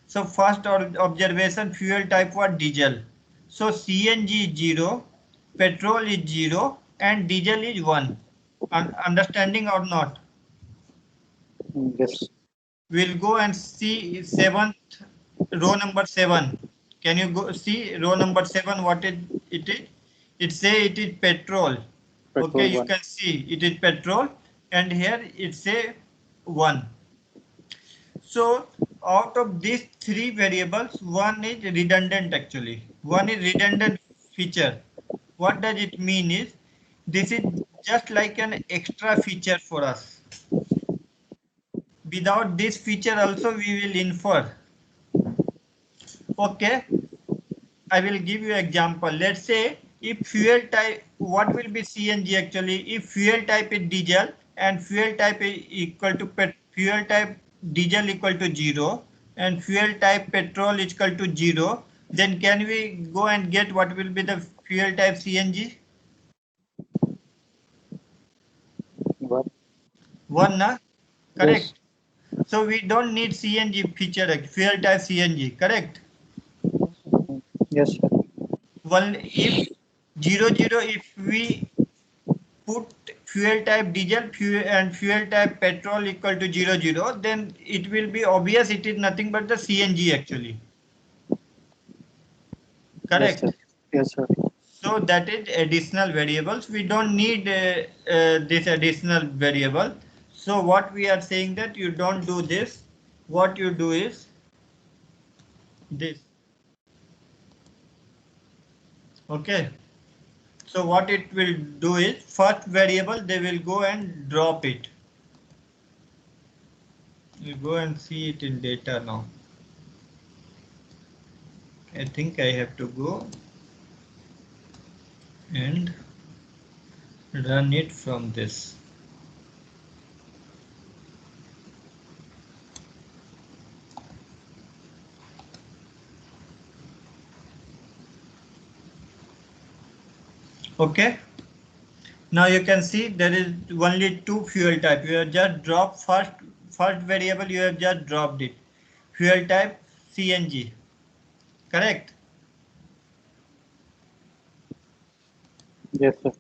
S1: So first observation, fuel type was diesel. So CNG is 0, petrol is 0 and diesel is 1. Understanding or not?
S2: Yes.
S1: We'll go and see row number 7. Can you go see row number 7? What it is? It say it is petrol. Okay, you can see it is petrol, and here it say 1. So out of these 3 variables, one is redundant actually. One is redundant feature. What does it mean is, this is just like an extra feature for us. Without this feature also we will infer. Okay, I will give you example. Let's say if fuel type, what will be CNG actually? If fuel type is diesel and fuel type is equal to fuel type diesel equal to 0 and fuel type petrol is equal to 0, then can we go and get what will be the fuel type CNG?
S2: 1.
S1: 1, na? Correct.
S2: Yes.
S1: So we don't need CNG feature, fuel type CNG, correct?
S2: Yes, sir.
S1: Well, if 0, 0, if we put fuel type diesel and fuel type petrol equal to 0, 0, then it will be obvious it is nothing but the CNG actually.
S2: Yes, sir.
S1: Correct.
S2: Yes, sir.
S1: So that is additional variables. We don't need this additional variable. So what we are saying that you don't do this. What you do is this. Okay. So what it will do is, first variable they will go and drop it. You go and see it in data now. I think I have to go and run it from this. Okay. Now you can see there is only 2 fuel type. You have just dropped first variable. You have just dropped it. Fuel type CNG. Correct.
S2: Yes, sir.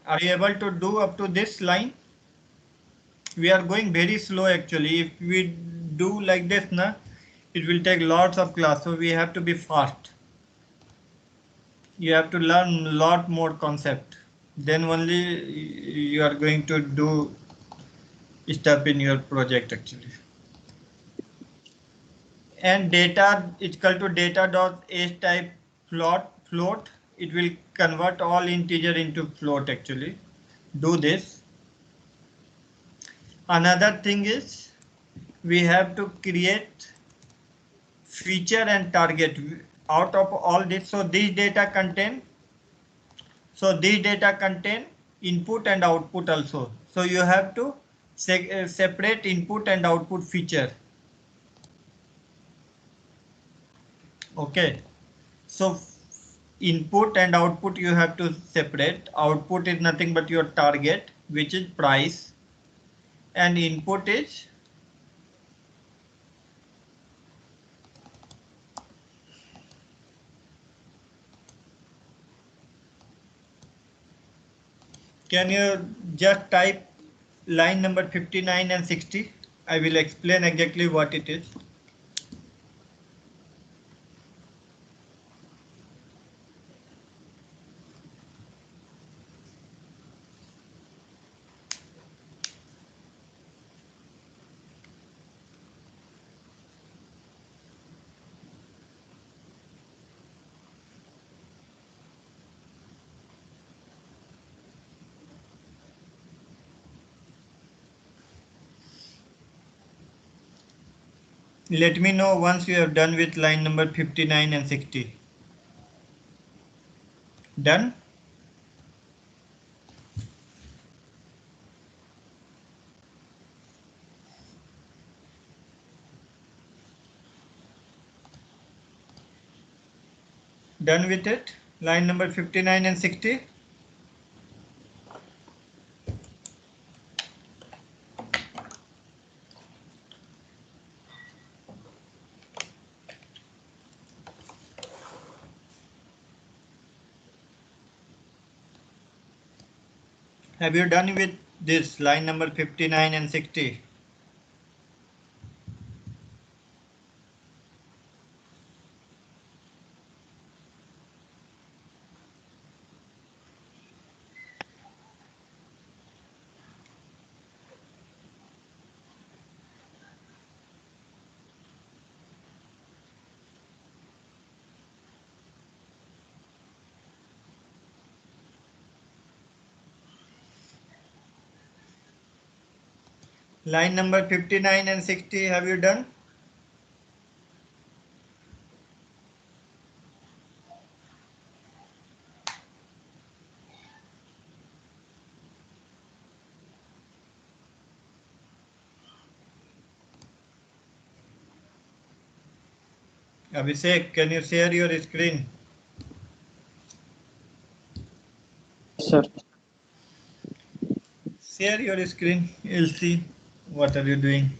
S1: Are you able to do up to this line? We are going very slow actually. If we do like this, na, it will take lots of class. So we have to be fast. You have to learn a lot more concept. Then only you are going to do stuff in your project actually. And data is equal to data dot h type float. It will convert all integer into float actually. Do this. Another thing is, we have to create feature and target out of all this. So this data contain input and output also. So you have to separate input and output feature. Okay. So input and output you have to separate. Output is nothing but your target, which is price, and input is can you just type line number 59 and 60? I will explain exactly what it is. Let me know once you have done with line number 59 and 60. Done? Done with it? Line number 59 and 60. Have you done with this line number 59 and 60? Line number 59 and 60, have you done? Abhishek, can you share your screen?
S2: Sir.
S1: Share your screen, you'll see what are you doing.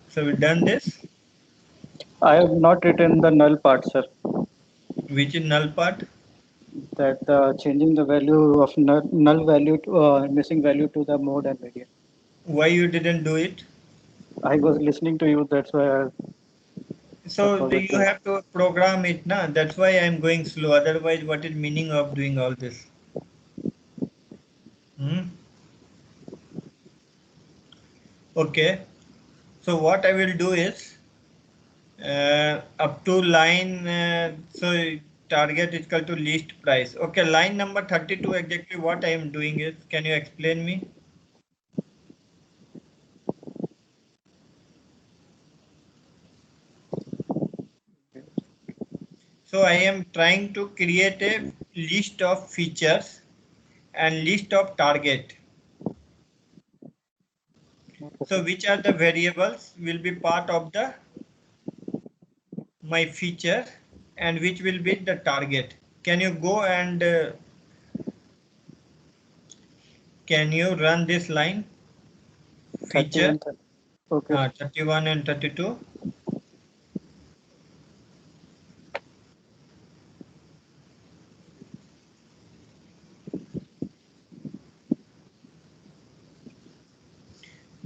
S1: So we've done this.
S2: I have not written the null part, sir.
S1: Which is null part?
S2: That changing the value of null value to missing value to the mode and variant.
S1: Why you didn't do it?
S2: I was listening to you, that's why
S1: So you have to program it, na? That's why I'm going slow. Otherwise, what is meaning of doing all this? Okay. So what I will do is up to line. So target is equal to least price. Okay. Line number 32. Exactly what I am doing is. Can you explain me? So I am trying to create a list of features and list of target. So which are the variables will be part of the my feature and which will be the target. Can you go and can you run this line? Feature 31 and 32.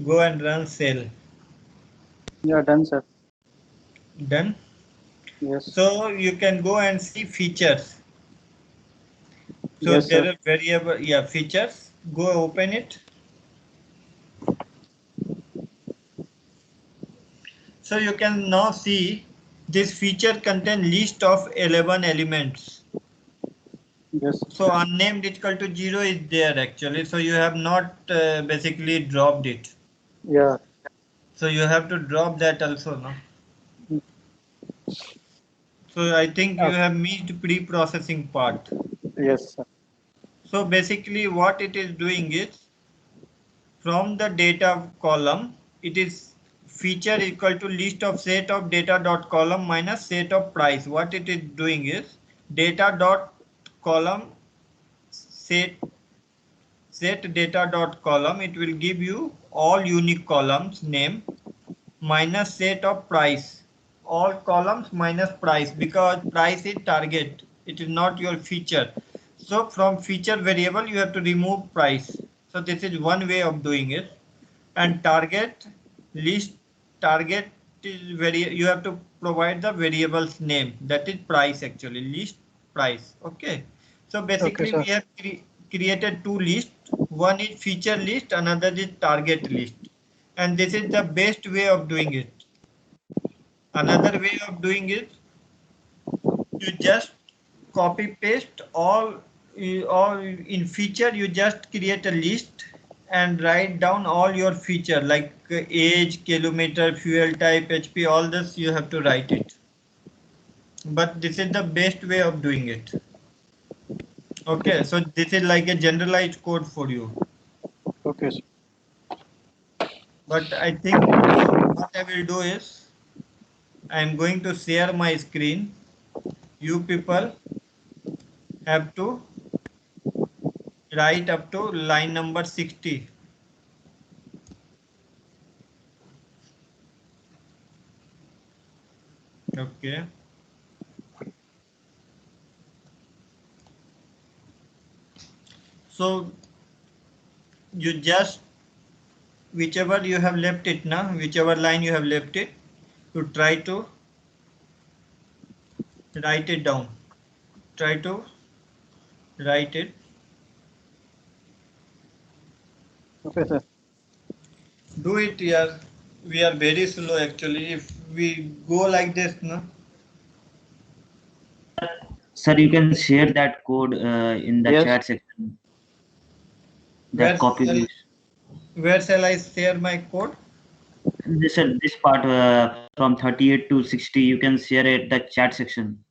S1: Go and run cell.
S2: Yeah, done, sir.
S1: Done?
S2: Yes.
S1: So you can go and see features. So
S2: Yes,
S1: there
S2: sir.
S1: are variable, yeah, features. Go open it. So you can now see this feature contain list of 11 elements.
S2: Yes.
S1: So unnamed equal to 0 is there actually. So you have not basically dropped it.
S2: Yeah.
S1: So you have to drop that also, no? So I think you have missed pre-processing part.
S2: Yes, sir.
S1: So basically what it is doing is from the data column, it is feature equal to list of set of data dot column minus set of price. What it is doing is data dot column set data dot column. It will give you all unique columns name minus set of price. All columns minus price because price is target. It is not your feature. So from feature variable you have to remove price. So this is one way of doing it. And target list target is you have to provide the variable's name, that is price actually, list price. Okay, so basically we have created two lists. One is feature list, another is target list, and this is the best way of doing it. Another way of doing it, you just copy paste all in feature. You just create a list and write down all your feature like age, kilometer, fuel type, HP, all this you have to write it. But this is the best way of doing it. Okay, so this is like a generalized code for you.
S2: Okay, sir.
S1: But I think what I will do is I am going to share my screen. You people have to write up to line number 60. Okay. So you just whichever you have left it now, whichever line you have left it, you try to write it down. Try to write it.
S2: Okay, sir.
S1: Do it, yeah. We are very slow actually. If we go like this, no.
S7: Sir, you can share that code in the
S2: Yes.
S7: chat section. That copy.
S1: Where shall I share my code?
S7: This part from 38 to 60, you can share it the chat section.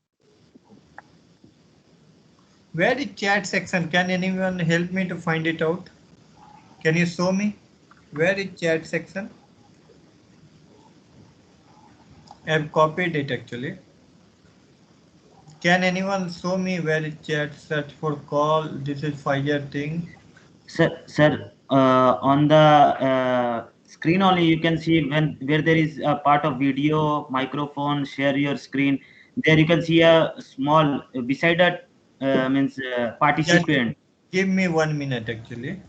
S1: Where is chat section? Can anyone help me to find it out? Can you show me? Where is chat section? I have copied it actually. Can anyone show me where is chat? Search for call. This is Pfizer thing.
S7: Sir, on the screen only you can see where there is a part of video, microphone, share your screen. There you can see a small beside that means participant.
S1: Just give me 1 minute actually.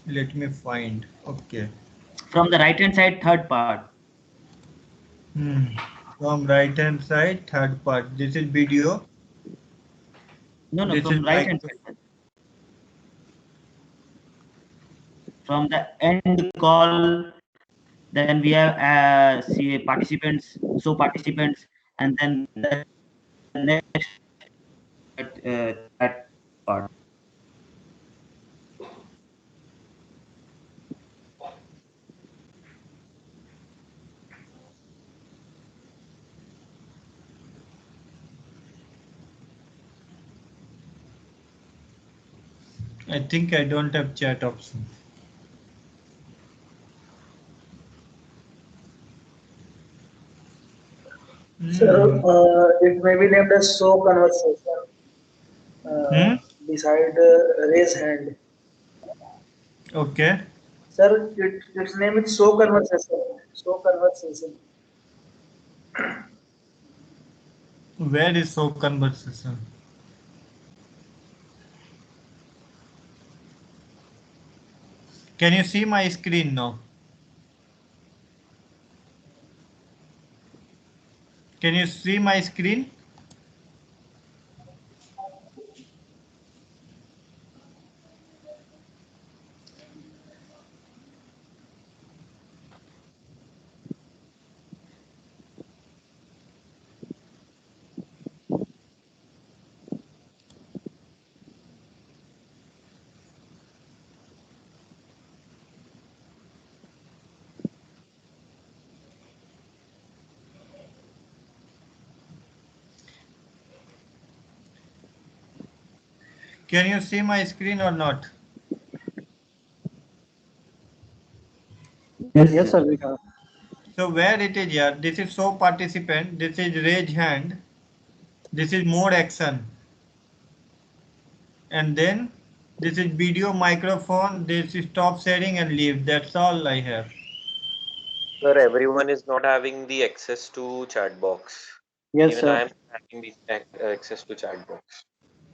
S1: Let me find. Okay.
S7: From the right hand side, third part.
S1: From right hand side, third part. This is video.
S7: No,
S1: This
S7: from
S1: is
S7: right hand side. From the end call, then we have see participants, so participants, and then the next that part.
S1: I think I don't have chat option.
S5: Sir, it may be named as show conversation beside raise hand.
S1: Okay.
S5: Sir, its name is show conversation. Show conversation.
S1: Where is show conversation? Can you see my screen now? Can you see my screen? Can you see my screen or not?
S2: Yes, sir. We can.
S1: So where it is here, this is show participant, this is raise hand, this is more action. And then this is video microphone, this is stop sharing and leave. That's all I have.
S10: Sir, everyone is not having the access to chat box.
S2: Yes,
S10: Even
S2: sir.
S10: I am having the access to chat box.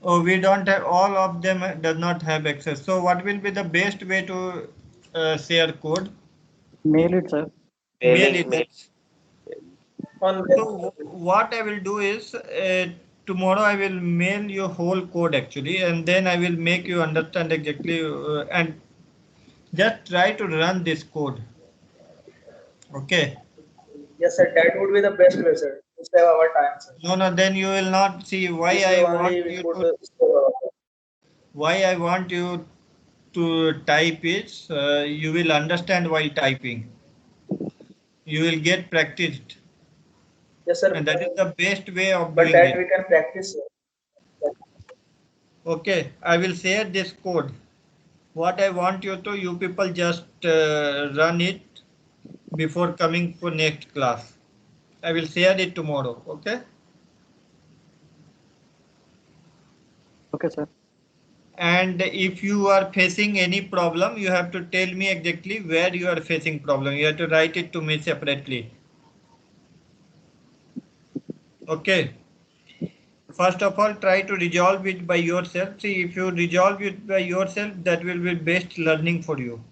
S1: Oh, we don't have, all of them does not have access. So what will be the best way to share code?
S2: Mail it, sir.
S1: Mail
S10: Mailing,
S1: it. So what I will do is tomorrow I will mail you whole code actually, and then I will make you understand exactly and just try to run this code. Okay.
S5: Yes, sir. That would be the best way, sir. To save our time, sir.
S1: No, then you will not see why
S5: This
S1: I
S5: way
S1: want
S5: only we
S1: you
S5: could
S1: to,
S5: save our time.
S1: why I want you to type is you will understand while typing. You will get practiced.
S5: Yes, sir.
S1: And that is the best way of
S5: But
S1: doing
S5: that
S1: it.
S5: we can practice, sir.
S1: Okay, I will share this code. What I want you people just run it before coming for next class. I will share it tomorrow. Okay.
S2: Okay, sir.
S1: And if you are facing any problem, you have to tell me exactly where you are facing problem. You have to write it to me separately. Okay. First of all, try to resolve it by yourself. See, if you resolve it by yourself, that will be best learning for you.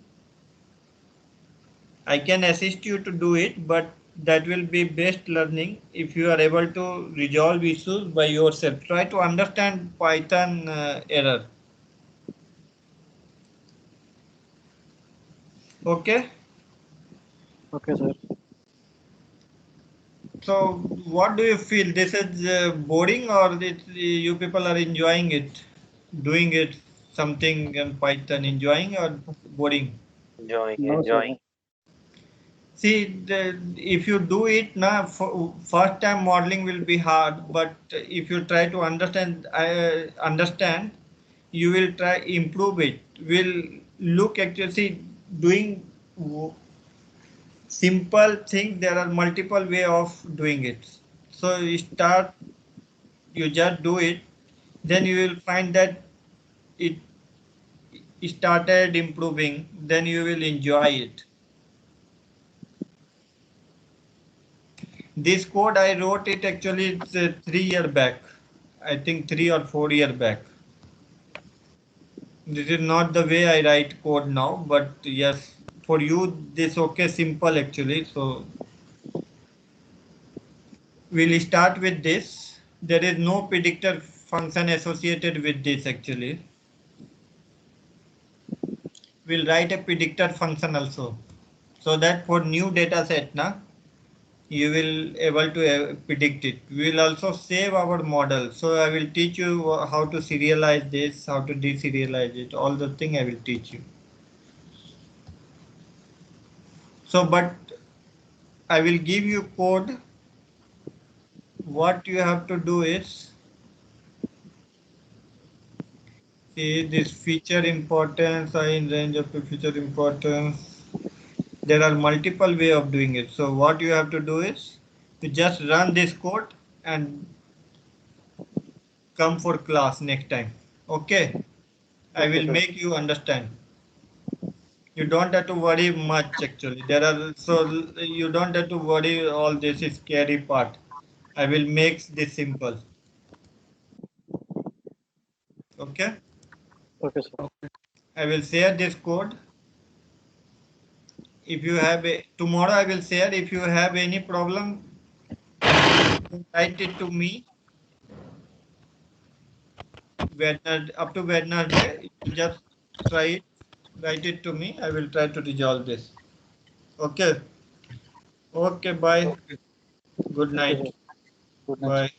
S1: I can assist you to do it, but that will be best learning if you are able to resolve issues by yourself. Try to understand Python error. Okay.
S2: Okay, sir.
S1: So what do you feel? This is boring, or you people are enjoying it, doing it something in Python, enjoying or boring?
S2: No, sir.
S1: See, if you do it now, first time modeling will be hard, but if you try to understand, you will try improve it. Will look actually see, doing simple thing. There are multiple way of doing it. So you start, you just do it, then you will find that it started improving. Then you will enjoy it. This code I wrote it actually it's 3 years back. I think 3 or 4 years back. This is not the way I write code now, but yes, for you this okay simple actually. So we'll start with this. There is no predictor function associated with this actually. We'll write a predictor function also, so that for new data set na, you will able to predict it. We will also save our model. So I will teach you how to serialize this, how to deserialize it, all the thing I will teach you. So, but I will give you code. What you have to do is, see this feature importance, I in range of feature importance. There are multiple way of doing it. So what you have to do is, you just run this code and come for class next time. Okay. I will make you understand. You don't have to worry much actually. There are, so you don't have to worry all this is scary part. I will make this simple. Okay.
S2: Okay, sir.
S1: I will share this code. If you have tomorrow I will share. If you have any problem, write it to me. Up to Wednesday, you just try it. Write it to me. I will try to resolve this. Okay. Okay. Bye. Good
S2: Okay,
S1: night.
S2: sir. Good night.
S1: Bye.